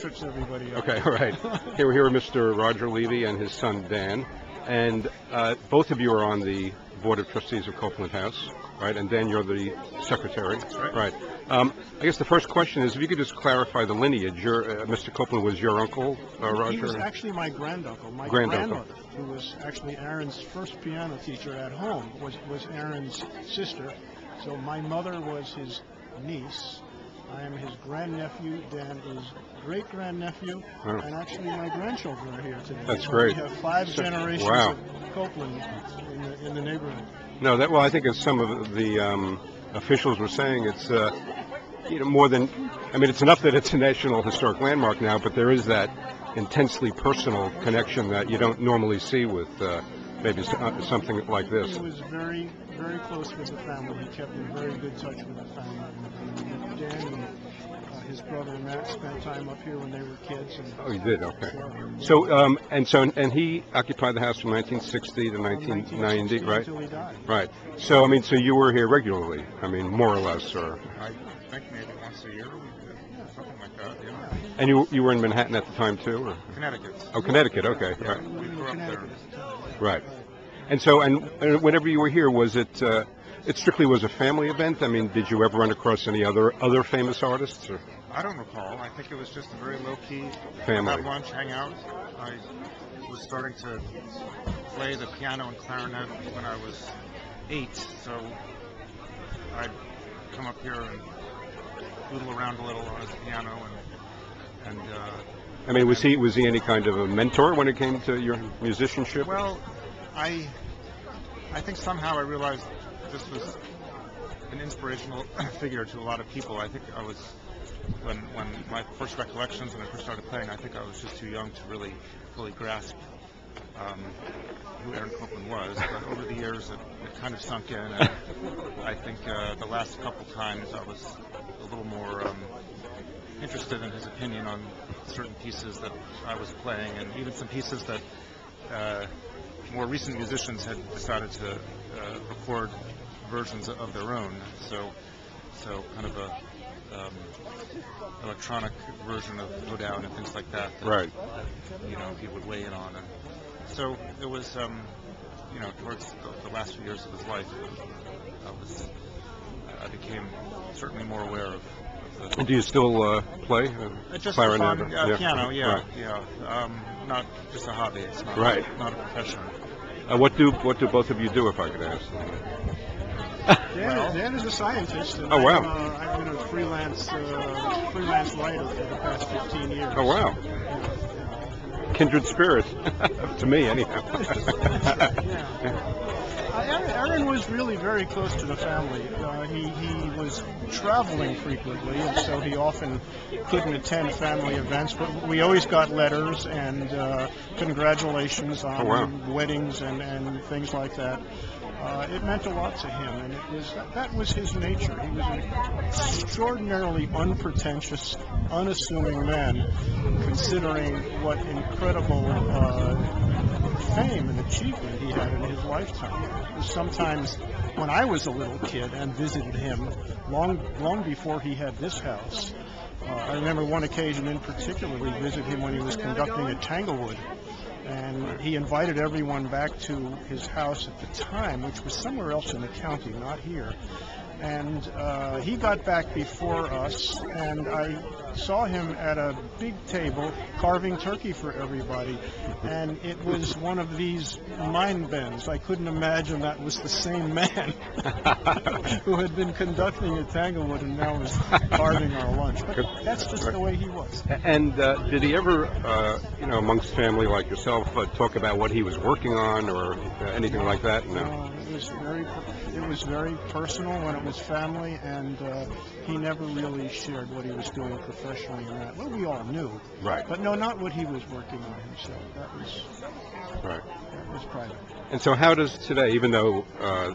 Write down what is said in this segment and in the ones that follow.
trips everybody up. Okay, all right. Here are Mr. Roger Levy and his son Dan, and both of you are on the Board of Trustees of Copland House, right? And Dan, you're the secretary. That's right. Right. I guess the first question is, if you could just clarify the lineage. Mr. Copland was your uncle, Roger? He was actually my granduncle. My grandmother, who was actually Aaron's first piano teacher at home, was Aaron's sister. So my mother was his niece. I am his grandnephew. Dan is great-grandnephew. Oh. And actually my grandchildren are here today. That's so great. We have 5 generations wow. of Copland in the neighborhood. No, well, I think as some of the officials were saying, it's more than, I mean, it's enough that it's a National Historic Landmark now, but there is that intensely personal connection that you don't normally see with maybe something like this. He was very, very close with the family. He kept in very good touch with the family. And Dan and his brother Matt spent time up here when they were kids. And oh, he did. Okay. And he occupied the house from 1960 to 1990, right? Until he died. Right. So I mean, so you were here regularly. I mean, more or less, or. I think maybe once a year, something like that. Yeah. And you were in Manhattan at the time too, or? Connecticut. Oh, Connecticut. Okay. Yeah, Right. we grew up there. Right. And so, and whenever you were here, was it? It strictly was a family event. I mean, did you ever run across any other famous artists? Or? I don't recall. I think it was just a very low-key family. Have lunch, hang out. I was starting to play the piano and clarinet when I was 8, so I'd come up here and doodle around a little on his piano and I mean, was he any kind of a mentor when it came to your musicianship? Well, I think somehow I realized this was an inspirational figure to a lot of people. I think I was, when my first recollections when I first started playing, I think I was just too young to really fully grasp who Aaron Copland was. But over the years, it kind of sunk in, and I think the last couple times I was a little more interested in his opinion on certain pieces that I was playing, and even some pieces that more recent musicians had decided to record versions of their own. So kind of a electronic version of Go Down and things like that. Right. He would weigh in on, and so it was towards the last few years of his life, I became certainly more aware of. And do you still play just clarinet? For fun, piano, yeah, right. Yeah. Not just a hobby. It's not right. Not a profession. What do both of you do, if I could ask? Dan is a scientist. And oh wow! I've been a freelance writer for the past 15 years. Oh wow! Kindred spirit, to me anyhow. Aaron was really very close to the family. He was traveling frequently, and so he often couldn't attend family events. But we always got letters and congratulations on weddings and things like that. It meant a lot to him, and that was his nature. He was an extraordinarily unpretentious, unassuming man, considering what incredible fame and achievement he had in his lifetime. Sometimes when I was a little kid and visited him, long before he had this house, I remember one occasion in particular we visited him when he was conducting at Tanglewood. And he invited everyone back to his house at the time, which was somewhere else in the county, not here. And he got back before us, and I saw him at a big table carving turkey for everybody. And it was one of these mind bends. I couldn't imagine that was the same man who had been conducting at Tanglewood and now was carving our lunch. But that's just the way he was. And did he ever, amongst family like yourself, talk about what he was working on or anything like that? No. It was very personal when it was family, and he never really shared what he was doing professionally in that. Well, we all knew, right? But no, not what he was working on himself. That was right. That was private. And so, how does today, even though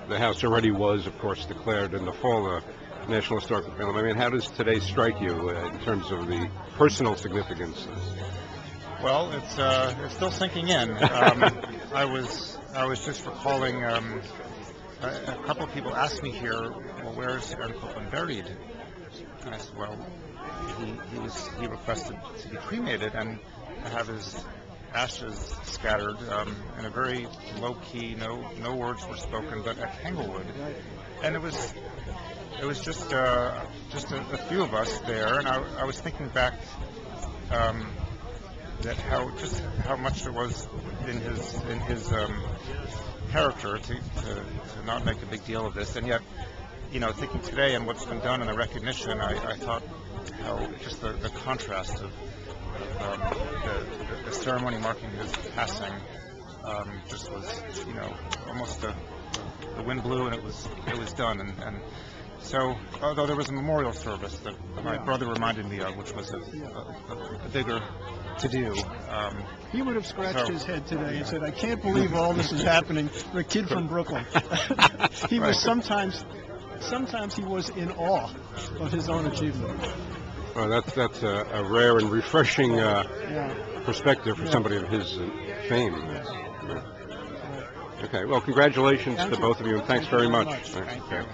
the house already was, of course, declared in the fall National Historic Landmark, I mean, how does today strike you in terms of the personal significance? Well, it's still sinking in. I was just recalling. A couple of people asked me here, well, where's Aaron Copland buried? And I said, well, he requested to be cremated and to have his ashes scattered in a very low key. No words were spoken, but at Tanglewood, and it was just a few of us there, and I was thinking back that how much it was in his character to not make a big deal of this, and yet, thinking today and what's been done and the recognition, I thought how just the contrast of the ceremony marking his passing just was, almost the wind blew and it was done, and so, although there was a memorial service that my brother reminded me of, which was a bigger to-do. He would have scratched his head today and said, "I can't believe all this is happening for a kid from Brooklyn." He was sometimes he was in awe of his own achievement. Well, that's a rare and refreshing perspective for somebody of his fame. Okay, well, congratulations to both of you, and thanks very much. Thank you.